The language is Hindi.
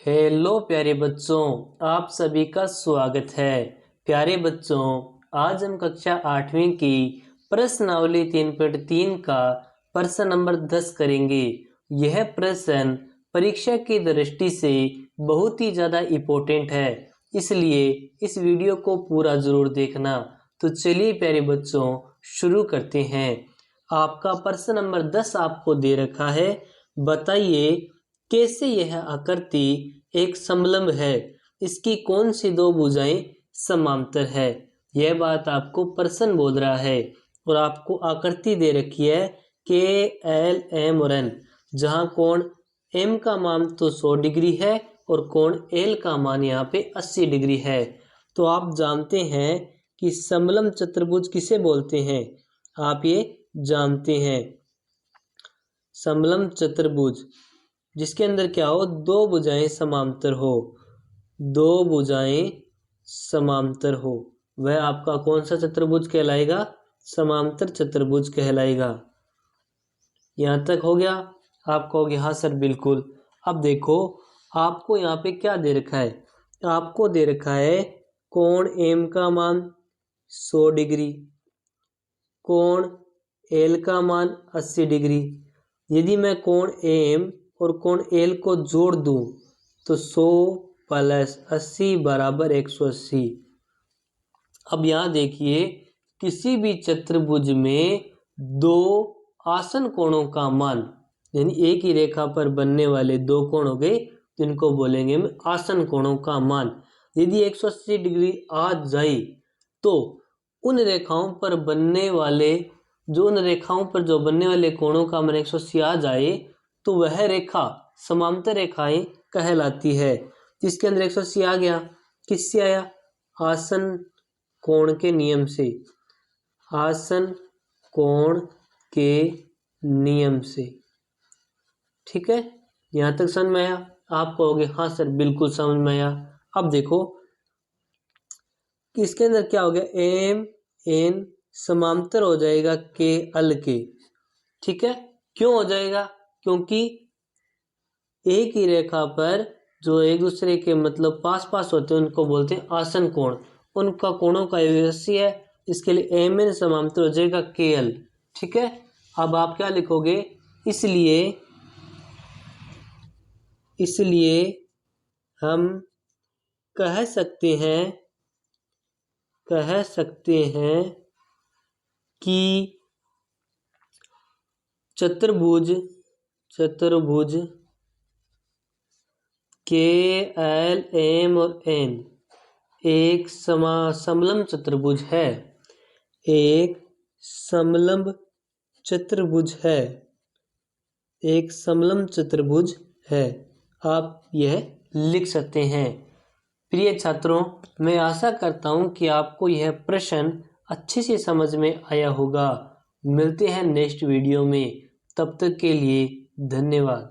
हेलो प्यारे बच्चों, आप सभी का स्वागत है। प्यारे बच्चों, आज हम कक्षा 8वीं की प्रश्नावली 3.3 का प्रश्न नंबर 10 करेंगे। यह प्रश्न परीक्षा की दृष्टि से बहुत ही ज़्यादा इम्पोर्टेंट है, इसलिए इस वीडियो को पूरा ज़रूर देखना। तो चलिए प्यारे बच्चों, शुरू करते हैं। आपका प्रश्न नंबर 10 आपको दे रखा है। बताइए कैसे यह आकृति एक समलंब है, इसकी कौन सी दो भुजाएं समांतर है। यह बात आपको प्रश्न बोल रहा है और आपको आकृति दे रखी है के एल एम और एन, जहां कोण एम का मान तो 100 डिग्री है और कोण एल का मान यहाँ पे 80 डिग्री है। तो आप जानते हैं कि समलंब चतुर्भुज किसे बोलते हैं, आप ये जानते हैं। समलंब चतुर्भुज जिसके अंदर क्या हो, दो भुजाएं समांतर हो, दो भुजाएं समांतर हो, वह आपका कौन सा चतुर्भुज कहलाएगा, समांतर चतुर्भुज कहलाएगा। यहां तक हो गया। आप कहोगे हाँ सर बिल्कुल। अब देखो आपको यहाँ पे क्या दे रखा है, आपको दे रखा है कोण एम का मान 100 डिग्री, कोण एल का मान 80 डिग्री। यदि मैं कोण एम और कोण एल को जोड़ दूं तो 100 प्लस 80 बराबर 180। अब यहाँ देखिए किसी भी चतुर्भुज में दो आसन कोणों का मान, यानी एक ही रेखा पर बनने वाले दो कोण हो गए, जिनको बोलेंगे हम आसन कोणों का मान। यदि 180 डिग्री आ जाए तो उन रेखाओं पर बनने वाले कोणों का मान 180 आ जाए तो वह रेखा समांतर रेखाएं कहलाती है। जिसके अंदर 180 आ गया, किससे आया, आसन कोण के नियम से, आसन कोण के नियम से। ठीक है, यहां तक समझ में आया। आप कहोगे हाँ सर बिल्कुल समझ में आया। अब देखो कि इसके अंदर क्या हो गया, एम एन समांतर हो जाएगा के एल के। ठीक है, क्यों हो जाएगा, क्योंकि एक ही रेखा पर जो एक दूसरे के मतलब पास पास होते हैं उनको बोलते हैं आसन कोण, उनका कोणों का योग 80 है, इसके लिए एम एन समांतर हो जाएगा के एल। ठीक है, अब आप क्या लिखोगे, इसलिए हम कह सकते हैं कि चतुर्भुज के एल एम और एन एक समलंब चतुर्भुज है, एक समलंब चतुर्भुज है। आप यह लिख सकते हैं। प्रिय छात्रों, मैं आशा करता हूं कि आपको यह प्रश्न अच्छे से समझ में आया होगा। मिलते हैं नेक्स्ट वीडियो में, तब तक के लिए धन्यवाद।